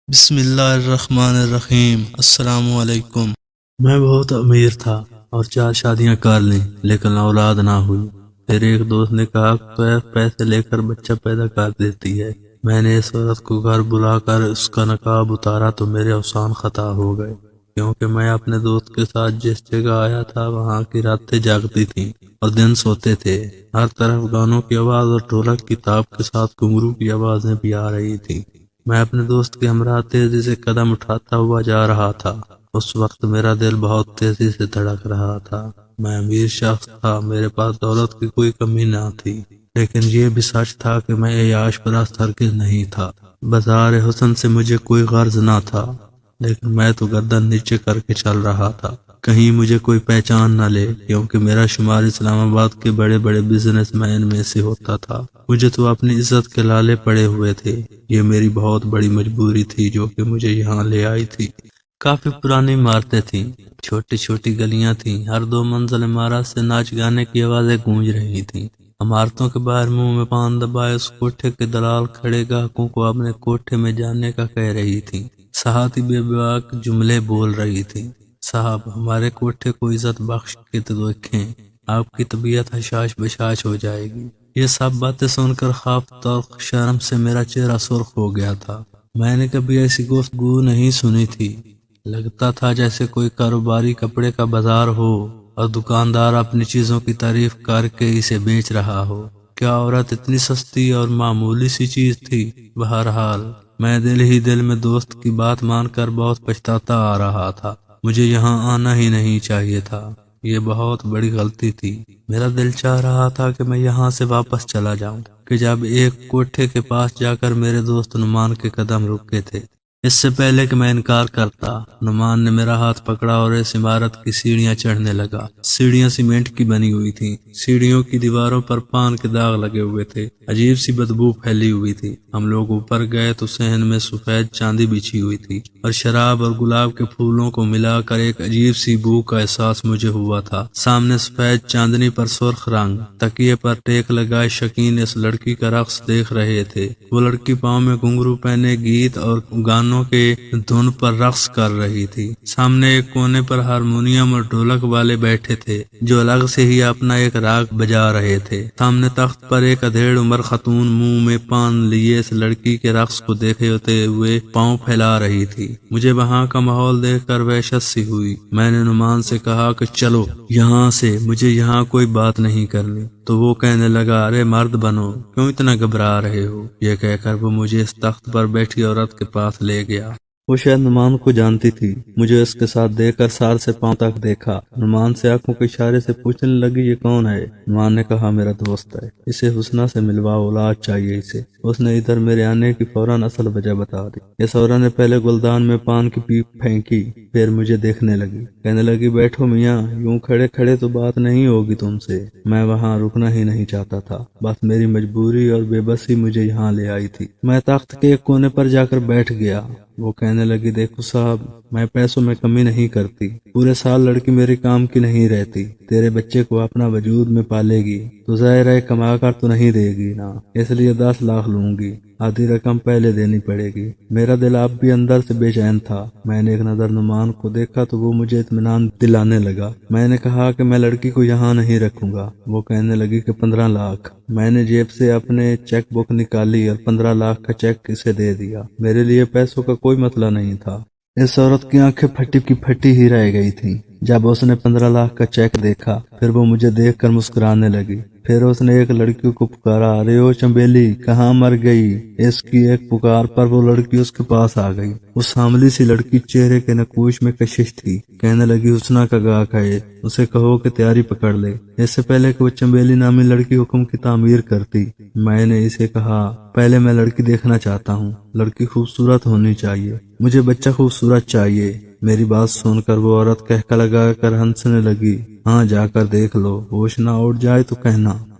بسم اللہ الرحمن الرحیم۔ السلام علیکم۔ میں بہت امیر تھا اور 4 شادیاں کر لیں لیکن اولاد نہ ہوئی۔ پھر ایک دوست نے کہا تو پیسے لے کر بچہ پیدا کر دیتی ہے۔ میں نے اس عورت کو گھر بلا کر اس کا نقاب اتارا تو میرے اوسان خطا ہو گئے، کیونکہ میں اپنے دوست کے ساتھ جس جگہ آیا تھا وہاں کی راتیں جاگتی تھیں اور دن سوتے تھے۔ ہر طرف گانوں کی آواز اور ڈھولک کی تاب کے ساتھ گھنگرو کی آوازیں بھی آ رہی تھیں۔ میں اپنے دوست کے ہمراہ تیزی سے قدم اٹھاتا ہوا جا رہا تھا۔ اس وقت میرا دل بہت تیزی سے دھڑک رہا تھا۔ میں امیر شخص تھا، میرے پاس دولت کی کوئی کمی نہ تھی، لیکن یہ بھی سچ تھا کہ میں عیاش پرست ہرگز نہیں تھا۔ بازار حسن سے مجھے کوئی غرض نہ تھا، لیکن میں تو گردن نیچے کر کے چل رہا تھا، کہیں مجھے کوئی پہچان نہ لے، کیونکہ میرا شمار اسلام آباد کے بڑے بڑے بزنس مین میں سے ہوتا تھا۔ مجھے تو اپنی عزت کے لالے پڑے ہوئے تھے۔ یہ میری بہت بڑی مجبوری تھی جو کہ مجھے یہاں لے آئی تھی۔ کافی پرانی عمارتیں تھیں، چھوٹی چھوٹی گلیاں تھیں، ہر 2 منزل عمارت سے ناچ گانے کی آوازیں گونج رہی تھیں۔ عمارتوں کے باہر منہ میں پان دبائے اس کوٹھے کے دلال کھڑے گاہکوں کو اپنے کوٹھے میں جانے کا کہہ رہی تھیں۔ سہاتی بے باک جملے بول رہی تھیں۔ صاحب، ہمارے کوٹھے کو عزت بخش کے تو دیکھیں، آپ کی طبیعت حشاش بشاش ہو جائے گی۔ یہ سب باتیں سن کر خفت اور شرم سے میرا چہرہ سرخ ہو گیا تھا۔ میں نے کبھی ایسی گفتگو نہیں سنی تھی۔ لگتا تھا جیسے کوئی کاروباری کپڑے کا بازار ہو اور دکاندار اپنی چیزوں کی تعریف کر کے اسے بیچ رہا ہو۔ کیا عورت اتنی سستی اور معمولی سی چیز تھی؟ بہرحال میں دل ہی دل میں دوست کی بات مان کر بہت پچھتاتا آ رہا تھا۔ مجھے یہاں آنا ہی نہیں چاہیے تھا، یہ بہت بڑی غلطی تھی۔ میرا دل چاہ رہا تھا کہ میں یہاں سے واپس چلا جاؤں، کہ جب ایک کوٹھے کے پاس جا کر میرے دوست نعمان کے قدم رکے تھے۔ اس سے پہلے کہ میں انکار کرتا، نعمان نے میرا ہاتھ پکڑا اور اس عمارت کی سیڑھیاں چڑھنے لگا۔ سیڑھیاں سیمنٹ کی بنی ہوئی تھیں، سیڑھیوں کی دیواروں پر پان کے داغ لگے ہوئے تھے، عجیب سی بدبو پھیلی ہوئی تھی۔ ہم لوگ اوپر گئے تو صحن میں سفید چاندی بچھی ہوئی تھی اور شراب اور گلاب کے پھولوں کو ملا کر ایک عجیب سی بو کا احساس مجھے ہوا تھا۔ سامنے سفید چاندنی پر سرخ رنگ تکیے پر ٹیک لگائے شکین اس لڑکی کا رقص دیکھ رہے تھے۔ وہ لڑکی پاؤں میں گھنگرو پہنے گیت اور گانوں کے دھن پر رقص کر رہی تھی۔ سامنے ایک کونے پر ہارمونیم اور ڈھولک والے بیٹھے تھے جو الگ سے ہی اپنا ایک راگ بجا رہے تھے۔ سامنے تخت پر ایک ادھیڑ عمر خاتون منہ میں پان لیے اس لڑکی کے رقص کو دیکھتے ہوئے پاؤں پھیلا رہی تھی۔ مجھے وہاں کا ماحول دیکھ کر وحشت سی ہوئی۔ میں نے نعمان سے کہا کہ چلو یہاں سے، مجھے یہاں کوئی بات نہیں کرنی۔ تو وہ کہنے لگا، ارے مرد بنو، کیوں اتنا گھبرا رہے ہو؟ یہ کہہ کر وہ مجھے اس تخت پر بیٹھی عورت کے پاس لے گیا۔ وہ شاید نعمان کو جانتی تھی۔ مجھے اس کے ساتھ دیکھ کر سار سے پاؤں تک دیکھا۔ نعمان سے آنکھوں کے اشارے سے پوچھنے لگی، یہ کون ہے؟ نعمان نے کہا، میرا دوست ہے، اسے حسنہ سے ملواؤ، اولاد چاہیے اسے۔ اس نے ادھر میرے آنے کی فوراً اصل وجہ بتا دی۔ اس عورت نے پہلے گلدان میں پان کی پیپ پھینکی، پھر مجھے دیکھنے لگی، کہنے لگی، بیٹھو میاں، یوں کھڑے کھڑے تو بات نہیں ہوگی تم سے۔ میں وہاں رکنا ہی نہیں چاہتا تھا، بس میری مجبوری اور بے بسی مجھے یہاں لے آئی تھی۔ میں تخت کے ایک کونے پر جا کر بیٹھ گیا۔ وہ کہنے لگی، دیکھو صاحب، میں پیسوں میں کمی نہیں کرتی، پورے سال لڑکی میرے کام کی نہیں رہتی، تیرے بچے کو اپنا وجود میں پالے گی تو ظاہر ہے کما کر تو نہیں دے گی نا، اس لیے 10 لاکھ لوں گی، آدھی رقم پہلے دینی پڑے گی۔ میرا دل اب بھی اندر سے بے چین تھا۔ میں نے ایک نظر نعمان کو دیکھا تو وہ مجھے اطمینان دلانے لگا۔ میں نے کہا کہ میں لڑکی کو یہاں نہیں رکھوں گا۔ وہ کہنے لگی کہ 15 لاکھ۔ میں نے جیب سے اپنے چیک بک نکالی اور 15 لاکھ کا چیک اسے دے دیا۔ میرے لیے پیسوں کا کوئی مسئلہ نہیں تھا۔ اس عورت کی آنکھیں پھٹی کی پھٹی ہی رہ گئی تھیں جب اس نے 15 لاکھ کا چیک دیکھا، پھر وہ مجھے دیکھ کر مسکرانے لگی۔ پھر اس نے ایک لڑکی کو پکارا، ارے او چنبیلی، کہاں مر گئی؟ اس کی ایک پکار پر وہ لڑکی اس کے پاس آ گئی۔ وہ ساملی سی لڑکی چہرے کے نقوش میں کشش تھی۔ کہنے لگی، حسنہ کا گاہک ہے، اسے کہو کہ تیاری پکڑ لے۔ اس سے پہلے کہ وہ چنبیلی نامی لڑکی حکم کی تعمیر کرتی، میں نے اسے کہا، پہلے میں لڑکی دیکھنا چاہتا ہوں، لڑکی خوبصورت ہونی چاہیے، مجھے بچہ خوبصورت چاہیے۔ میری بات سن کر وہ عورت کہکا لگا کر ہنسنے لگی، ہاں جا کر دیکھ لو، ہوش نہ اٹھ جائے تو کہنا۔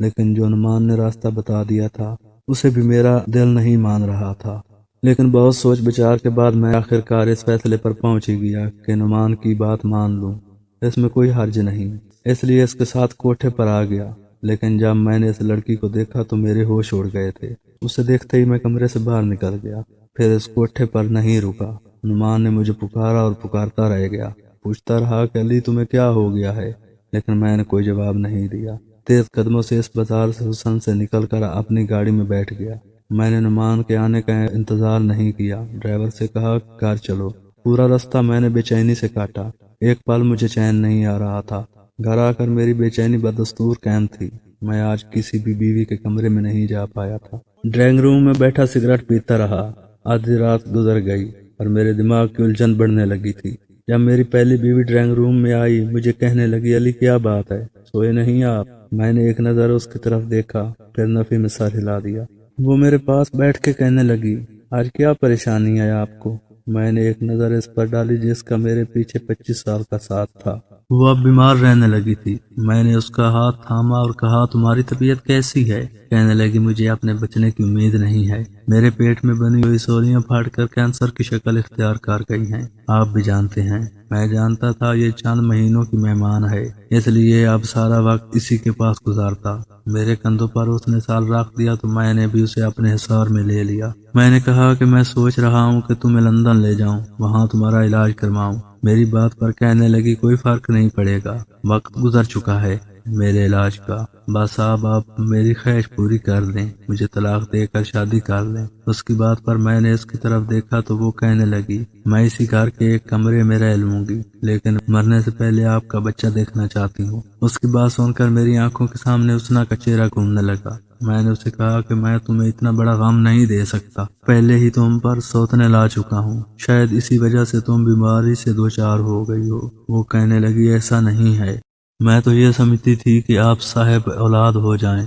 لیکن جو نعمان نے راستہ بتا دیا تھا اسے بھی میرا دل نہیں مان رہا تھا۔ لیکن بہت سوچ بچار کے بعد میں آخر کار اس فیصلے پر پہنچ ہی گیا کہ نعمان کی بات مان لوں، اس میں کوئی حرج نہیں، اس لیے اس کے ساتھ کوٹھے پر آ گیا۔ لیکن جب میں نے اس لڑکی کو دیکھا تو میرے ہوش اڑ گئے تھے۔ اسے دیکھتے ہی میں کمرے سے باہر نکل گیا، پھر اس کوٹھے پر نہیں رکا۔ نعمان نے مجھے پکارا اور پکارتا رہ گیا، پوچھتا رہا کہ علی تمہیں کیا ہو گیا ہے، لیکن میں نے کوئی جواب نہیں دیا۔ تیز قدموں سے اس بازار سے حسن سے نکل کر اپنی گاڑی میں بیٹھ گیا۔ میں نے نعمان کے آنے کا انتظار نہیں کیا، ڈرائیور سے کہا کار چلو۔ پورا راستہ میں نے بے چینی سے کاٹا، ایک پل مجھے چین نہیں آ رہا تھا۔ گھر آ کر میری بے چینی بدستور قائم تھی۔ میں آج کسی بھی بیوی کے کمرے میں نہیں جا پایا تھا۔ ڈرائنگ روم میں بیٹھا سگریٹ پیتا رہا۔ آدھی رات گزر گئی اور میرے دماغ کی الجھن بڑھنے لگی تھی۔ جب میری پہلی بیوی ڈرائنگ روم میں آئی، مجھے کہنے لگی علی کیا بات ہے، سوئے نہیں آپ؟ میں نے ایک نظر اس کی طرف دیکھا، پھر نفی میں سر ہلا دیا۔ وہ میرے پاس بیٹھ کے کہنے لگی آج کیا پریشانی ہے آپ کو؟ میں نے ایک نظر اس پر ڈالی جس کا میرے پیچھے 25 سال کا ساتھ تھا۔ وہ اب بیمار رہنے لگی تھی۔ میں نے اس کا ہاتھ تھاما اور کہا تمہاری طبیعت کیسی ہے؟ کہنے لگی مجھے اپنے بچنے کی امید نہیں ہے، میرے پیٹ میں بنی ہوئی سولیاں پھاٹ کر کینسر کی شکل اختیار کر گئی ہیں۔ آپ بھی جانتے ہیں، میں جانتا تھا یہ چند مہینوں کی مہمان ہے، اس لیے اب سارا وقت اسی کے پاس گزارتا۔ میرے کندھوں پر اس نے سال رکھ دیا تو میں نے بھی اسے اپنے حصار میں لے لیا۔ میں نے کہا کہ میں سوچ رہا ہوں کہ تمہیں لندن لے جاؤں، وہاں تمہارا علاج کرواؤں۔ میری بات پر کہنے لگی کوئی فرق نہیں پڑے گا، وقت گزر چکا ہے میرے علاج کا، بس آپ میری خواہش پوری کر دیں، مجھے طلاق دے کر شادی کر لیں۔ اس کی بات پر میں نے اس کی طرف دیکھا تو وہ کہنے لگی میں اسی گھر کے ایک کمرے میں رہ لوں گی، لیکن مرنے سے پہلے آپ کا بچہ دیکھنا چاہتی ہوں۔ اس کی بات سن کر میری آنکھوں کے سامنے حسنہ کا چہرہ گھومنے لگا۔ میں نے اسے کہا کہ میں تمہیں اتنا بڑا غم نہیں دے سکتا، پہلے ہی تم پر سوتنے لا چکا ہوں، شاید اسی وجہ سے تم بیماری سے دوچار ہو گئی ہو۔ وہ کہنے لگی ایسا نہیں ہے، میں تو یہ سمجھتی تھی کہ آپ صاحب اولاد ہو جائیں،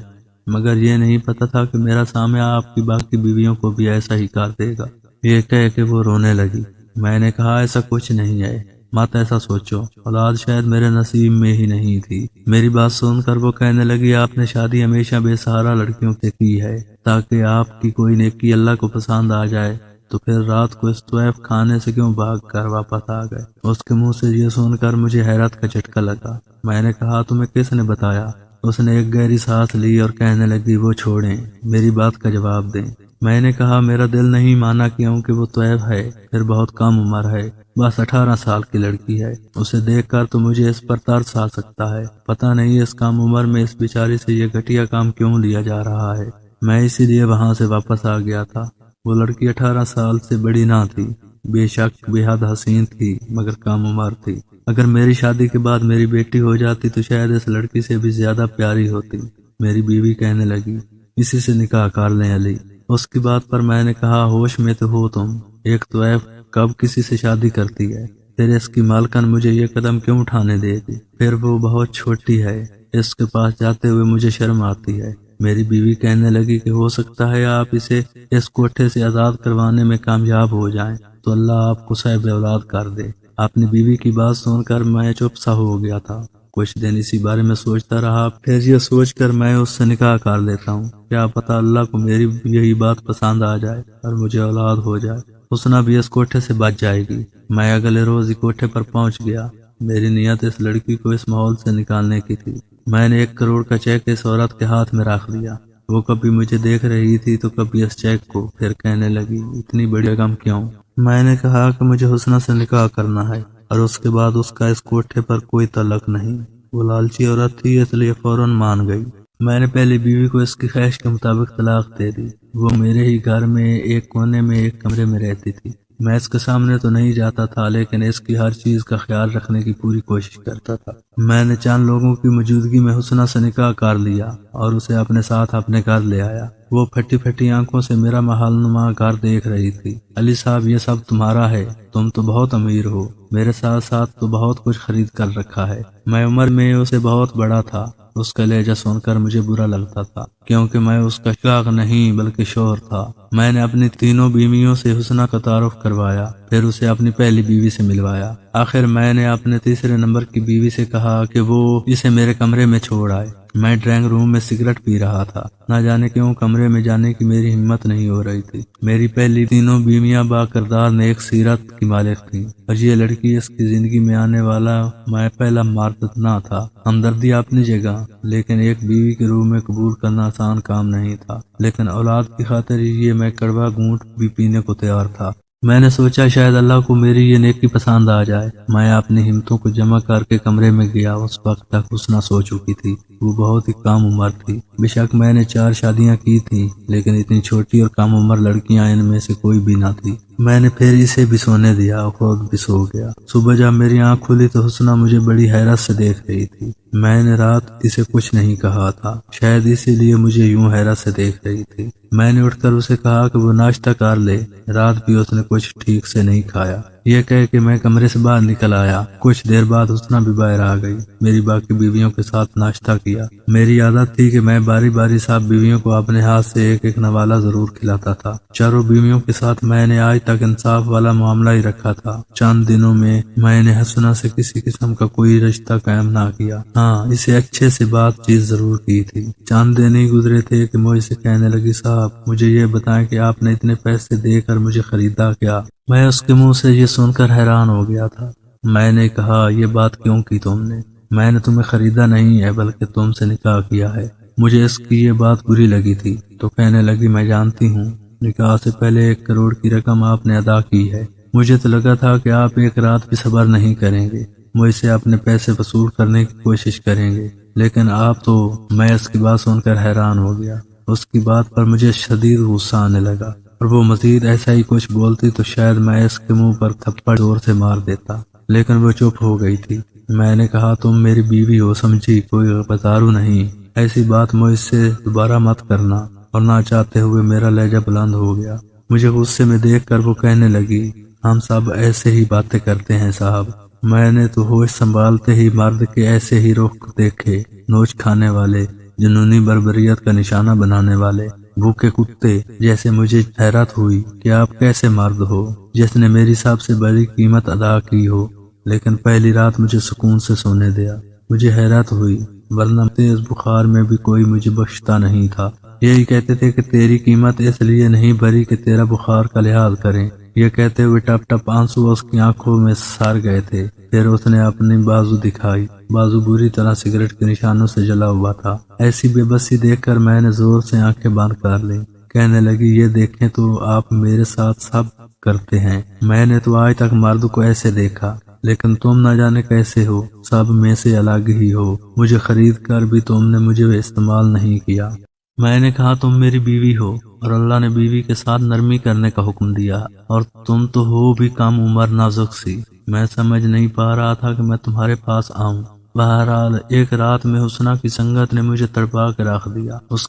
مگر یہ نہیں پتا تھا کہ میرا سامع آپ کی باقی بیویوں کو بھی ایسا ہی کر دے گا۔ یہ کہہ کے وہ رونے لگی۔ میں نے کہا ایسا کچھ نہیں ہے، مت ایسا سوچو، اولاد شاید میرے نصیب میں ہی نہیں تھی۔ میری بات سن کر وہ کہنے لگی آپ نے شادی ہمیشہ بے سہارا لڑکیوں سے کی ہے تاکہ آپ کی کوئی نیکی اللہ کو پسند آ جائے، تو پھر رات کو اس طویف کھانے سے کیوں بھاگ کر واپس آ گئے؟ اس کے منہ سے یہ سن کر مجھے حیرت کا جھٹکا لگا۔ میں نے کہا تمہیں کس نے بتایا؟ اس نے ایک گہری سانس لی اور کہنے لگی وہ چھوڑیں، میری بات کا جواب دیں۔ میں نے کہا میرا دل نہیں مانا کیونکہ وہ طیب ہے، پھر بہت کم عمر ہے، بس 18 سال کی لڑکی ہے، اسے دیکھ کر تو مجھے اس پر ترس آ سکتا ہے، پتہ نہیں اس کم عمر میں اس بیچاری سے یہ گھٹیا کام کیوں لیا جا رہا ہے۔ میں اسی لیے وہاں سے واپس آ گیا تھا۔ وہ لڑکی 18 سال سے بڑی نہ تھی، بے شک بے حد حسین تھی، مگر کم عمر تھی۔ اگر میری شادی کے بعد میری بیٹی ہو جاتی تو شاید اس لڑکی سے بھی زیادہ پیاری ہوتی۔ میری بیوی کہنے لگی اسی سے نکاح کر لیں علی۔ اس کی بات پر میں نے کہا ہوش میں تو ہو تم، ایک طیب کب کسی سے شادی کرتی ہے؟ پھر اس کی مالکن مجھے یہ قدم کیوں اٹھانے دے گی؟ پھر وہ بہت چھوٹی ہے، اس کے پاس جاتے ہوئے مجھے شرم آتی ہے۔ میری بیوی کہنے لگی کہ ہو سکتا ہے آپ اسے اس کوٹھے سے آزاد کروانے میں کامیاب ہو جائیں تو اللہ آپ کو صاحب اولاد کر دے۔ اپنی بیوی کی بات سن کر میں چپ سا ہو گیا تھا۔ کچھ دن اسی بارے میں سوچتا رہا، پھر یہ سوچ کر میں اس سے نکاح کر لیتا ہوں، کیا پتہ اللہ کو میری یہی بات پسند آ جائے اور مجھے اولاد ہو جائے، حسنہ بھی اس کوٹھے سے بچ جائے گی۔ میں اگلے روز ہی کوٹھے پر پہنچ گیا۔ میری نیت اس لڑکی کو اس ماحول سے نکالنے کی تھی۔ میں نے 1 کروڑ کا چیک اس عورت کے ہاتھ میں رکھ دیا۔ وہ کبھی مجھے دیکھ رہی تھی تو کبھی اس چیک کو، پھر کہنے لگی اتنی بڑی رقم کیوں؟ میں نے کہا کہ مجھے حسنہ سے نکاح کرنا ہے اور اس کے بعد اس کا اس کوٹھے پر کوئی تعلق نہیں۔ وہ لالچی عورت تھی اس لیے فوراً مان گئی۔ میں نے پہلی بیوی کو اس کی خواہش کے مطابق طلاق دے دی۔ وہ میرے ہی گھر میں ایک کونے میں ایک کمرے میں رہتی تھی۔ میں اس کے سامنے تو نہیں جاتا تھا، لیکن اس کی ہر چیز کا خیال رکھنے کی پوری کوشش کرتا تھا۔ میں نے چند لوگوں کی موجودگی میں حسنہ سے نکاح کر لیا اور اسے اپنے ساتھ اپنے گھر لے آیا۔ وہ پھٹی پھٹی آنکھوں سے میرا محل نما گھر دیکھ رہی تھی۔ علی صاحب یہ سب تمہارا ہے، تم تو بہت امیر ہو، میرے ساتھ ساتھ تو بہت کچھ خرید کر رکھا ہے۔ میں عمر میں اسے بہت بڑا تھا۔ اس کا لہجہ سن کر مجھے برا لگتا تھا کیونکہ میں اس کا شاغ نہیں بلکہ شوہر تھا۔ میں نے اپنی تینوں بیویوں سے حسنہ کا تعارف کروایا، پھر اسے اپنی پہلی بیوی سے ملوایا۔ آخر میں نے اپنے تیسرے نمبر کی بیوی سے کہا کہ وہ اسے میرے کمرے میں چھوڑ آئے۔ میں ڈرائنگ روم میں سگریٹ پی رہا تھا۔ نہ جانے کیوں کمرے میں جانے کی میری ہمت نہیں ہو رہی تھی۔ میری پہلی تینوں بیویاں با کردار نیک سیرت کی مالک تھیں، اور یہ لڑکی اس کی زندگی میں آنے والا میں پہلا مرد نہ تھا۔ ہمدردی اپنی جگہ، لیکن ایک بیوی کے روح میں قبول کرنا آسان کام نہیں تھا، لیکن اولاد کی خاطر یہ میں کڑوا گھونٹ بھی پینے کو تیار تھا۔ میں نے سوچا شاید اللہ کو میری یہ نیکی پسند آ جائے۔ میں اپنی ہمتوں کو جمع کر کے کمرے میں گیا۔ اس وقت تک حسنہ سو چکی تھی۔ وہ بہت ہی کم عمر تھی۔ بے شک میں نے 4 شادیاں کی تھیں، لیکن اتنی چھوٹی اور کم عمر لڑکیاں ان میں سے کوئی بھی نہ تھی۔ میں نے پھر اسے بھی سونے دیا اور خود بھی سو گیا۔ صبح جب میری آنکھ کھلی تو حسنہ مجھے بڑی حیرت سے دیکھ رہی تھی۔ میں نے رات اسے کچھ نہیں کہا تھا، شاید اسی لیے مجھے یوں حیرت سے دیکھ رہی تھی۔ میں نے اٹھ کر اسے کہا کہ وہ ناشتہ کر لے، رات بھی اس نے کچھ ٹھیک سے نہیں کھایا۔ یہ کہہ کہ میں کمرے سے باہر نکل آیا۔ کچھ دیر بعد حسنہ بھی باہر آ گئی۔ میری باقی بیویوں کے ساتھ ناشتہ کیا۔ میری عادت تھی کہ میں باری باری سب بیویوں کو اپنے ہاتھ سے ایک ایک نوالہ ضرور کھلاتا تھا۔ چاروں بیویوں کے ساتھ میں نے آج تک انصاف والا معاملہ ہی رکھا تھا۔ چند دنوں میں میں نے حسنہ سے کسی قسم کا کوئی رشتہ قائم نہ کیا۔ ہاں، اسے اچھے سے بات چیت ضرور کی تھی۔ چند دن ہی گزرے تھے کہ مجھ سے کہنے لگی، صاحب مجھے یہ بتائیں کہ آپ نے اتنے پیسے دے کر مجھے خریدا کیا؟ میں اس کے منہ سے یہ سن کر حیران ہو گیا تھا۔ میں نے کہا، یہ بات کیوں کی تم نے؟ میں نے تمہیں خریدا نہیں ہے بلکہ تم سے نکاح کیا ہے۔ مجھے اس کی یہ بات بری لگی تھی تو کہنے لگی، میں جانتی ہوں، نکاح سے پہلے 1 کروڑ کی رقم آپ نے ادا کی ہے۔ مجھے تو لگا تھا کہ آپ ایک رات بھی صبر نہیں کریں گے، مجھ سے اپنے پیسے وصول کرنے کی کوشش کریں گے، لیکن آپ تو… میں اس کی بات سن کر حیران ہو گیا۔ اس کی بات پر مجھے شدید غصہ آنے لگا، اور وہ مزید ایسا ہی کچھ بولتی تو شاید میں اس کے منہ پر تھپڑ زور سے مار دیتا، لیکن وہ چپ ہو گئی تھی۔ میں نے کہا، تم میری بیوی ہو، سمجھی، کوئی بازارو نہیں۔ ایسی بات مجھ سے دوبارہ مت کرنا۔ اور نہ چاہتے ہوئے میرا لہجہ بلند ہو گیا۔ مجھے غصے میں دیکھ کر وہ کہنے لگی، ہم سب ایسے ہی باتیں کرتے ہیں صاحب۔ میں نے تو ہوش سنبھالتے ہی مرد کے ایسے ہی رخ دیکھے، نوچ کھانے والے، جنونی بربریت کا نشانہ بنانے والے، بھوکے کتے جیسے۔ مجھے حیرت ہوئی کہ آپ کیسے مرد ہو جس نے میری سب سے بڑی قیمت ادا کی ہو، لیکن پہلی رات مجھے سکون سے سونے دیا۔ مجھے حیرت ہوئی، ورنہ تیز بخار میں بھی کوئی مجھے بخشتا نہیں تھا۔ یہی کہتے تھے کہ تیری قیمت اس لیے نہیں بھری کہ تیرا بخار کا لحاظ کریں۔ یہ کہتے ہوئے ٹپ ٹپ آنسو اس کی آنکھوں میں سر گئے تھے۔ پھر اس نے اپنی بازو دکھائی۔ بازو بری طرح سگریٹ کے نشانوں سے جلا ہوا تھا۔ ایسی بے بسی دیکھ کر میں نے زور سے آنکھیں بند کر لیں۔ کہنے لگی، یہ دیکھیں تو آپ میرے ساتھ سب کرتے ہیں۔ میں نے تو آج تک مرد کو ایسے دیکھا، لیکن تم نہ جانے کیسے ہو، سب میں سے الگ ہی ہو۔ مجھے خرید کر بھی تم نے مجھے استعمال نہیں کیا۔ میں نے کہا، تم میری بیوی ہو، اور اللہ نے بیوی کے ساتھ نرمی کرنے کا حکم دیا، اور تم تو ہو بھی کم عمر، نازک سی۔ میں سمجھ نہیں پا رہا تھا کہ میں تمہارے پاس آؤں۔ بہرحال ایک رات میں حسنہ کی سنگت نے مجھے تڑپا کے رکھ دیا۔ اس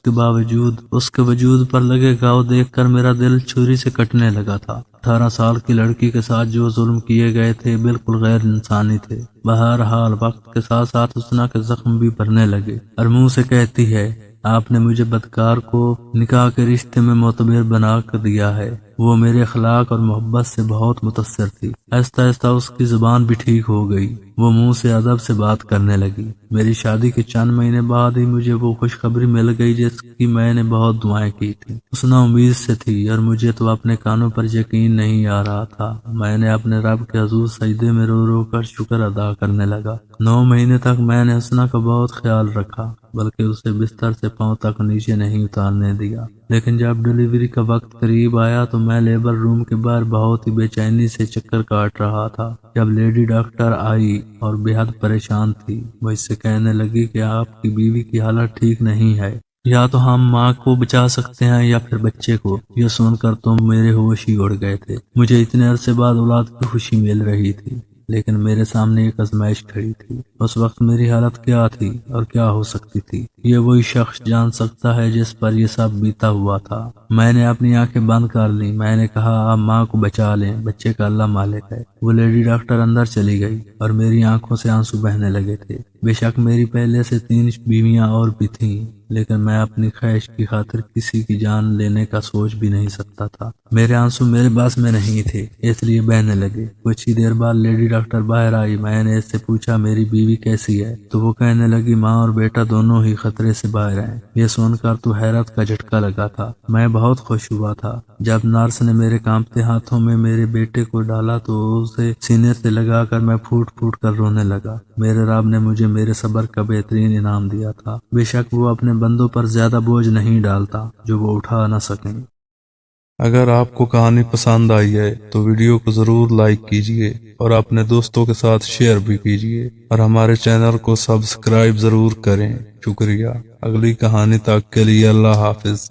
کے وجود پر لگے گھاؤ دیکھ کر میرا دل چھری سے کٹنے لگا تھا۔ 18 سال کی لڑکی کے ساتھ جو ظلم کیے گئے تھے بالکل غیر انسانی تھے۔ بہرحال وقت کے ساتھ ساتھ حسنہ کے زخم بھی بھرنے لگے، اور منہ سے کہتی ہے، آپ نے مجھے بدکار کو نکاح کے رشتے میں معتبر بنا کر دیا ہے۔ وہ میرے اخلاق اور محبت سے بہت متاثر تھی۔ آہستہ آہستہ اس کی زبان بھی ٹھیک ہو گئی۔ وہ منہ سے ادب سے بات کرنے لگی۔ میری شادی کے چند مہینے بعد ہی مجھے وہ خوشخبری مل گئی جس کی میں نے بہت دعائیں کی تھی۔ حسنہ امید سے تھی، اور مجھے تو اپنے کانوں پر یقین نہیں آ رہا تھا۔ میں نے اپنے رب کے حضور سجدے میں رو رو کر شکر ادا کرنے لگا۔ 9 مہینے تک میں نے حسنہ کا بہت خیال رکھا، بلکہ اسے بستر سے پاؤں تک نیچے نہیں اتارنے دیا۔ لیکن جب ڈیلیوری کا وقت قریب آیا تو میں لیبر روم کے باہر بہت ہی بے چینی سے چکر کاٹ رہا تھا، جب لیڈی ڈاکٹر آئی اور بے حد پریشان تھی۔ مجھ سے کہنے لگی کہ آپ کی بیوی کی حالت ٹھیک نہیں ہے، یا تو ہم ماں کو بچا سکتے ہیں یا پھر بچے کو۔ یہ سن کر تو میرے ہوش ہی اڑ گئے تھے۔ مجھے اتنے عرصے بعد اولاد کی خوشی مل رہی تھی، لیکن میرے سامنے ایک آزمائش کھڑی تھی۔ اس وقت میری حالت کیا تھی اور کیا ہو سکتی تھی، یہ وہی شخص جان سکتا ہے جس پر یہ سب بیتا ہوا تھا۔ میں نے اپنی آنکھیں بند کر لی۔ میں نے کہا، آپ ماں کو بچا لیں، بچے کا اللہ مالک ہے۔ وہ لیڈی ڈاکٹر اندر چلی گئی اور میری آنکھوں سے آنسو بہنے لگے تھے۔ بے شک میری پہلے سے 3 بیویاں اور بھی تھیں، لیکن میں اپنی خواہش کی خاطر کسی کی جان لینے کا سوچ بھی نہیں سکتا تھا۔ میرے آنسو میرے باس میں نہیں تھے، اس لیے بہنے لگے۔ کچھ ہی دیر بعد لیڈی ڈاکٹر باہر آئی۔ میں نے اس سے پوچھا میری بیوی کیسی ہے، تو وہ کہنے لگی ماں اور بیٹا دونوں ہی خطرے سے باہر ہیں۔ یہ سن کر تو حیرت کا جھٹکا لگا تھا۔ میں بہت خوش ہوا تھا۔ جب نرس نے میرے کانپتے ہاتھوں میں میرے بیٹے کو ڈالا تو اسے سینے سے لگا کر میں پھوٹ پھوٹ کر رونے لگا۔ میرے رب نے مجھے میرے صبر کا بہترین انعام دیا تھا۔ بے شک وہ اپنے بندوں پر زیادہ بوجھ نہیں ڈالتا جو وہ اٹھا نہ سکیں۔ اگر آپ کو کہانی پسند آئی ہے تو ویڈیو کو ضرور لائک کیجئے اور اپنے دوستوں کے ساتھ شیئر بھی کیجئے اور ہمارے چینل کو سبسکرائب ضرور کریں۔ شکریہ۔ اگلی کہانی تک کے لیے اللہ حافظ۔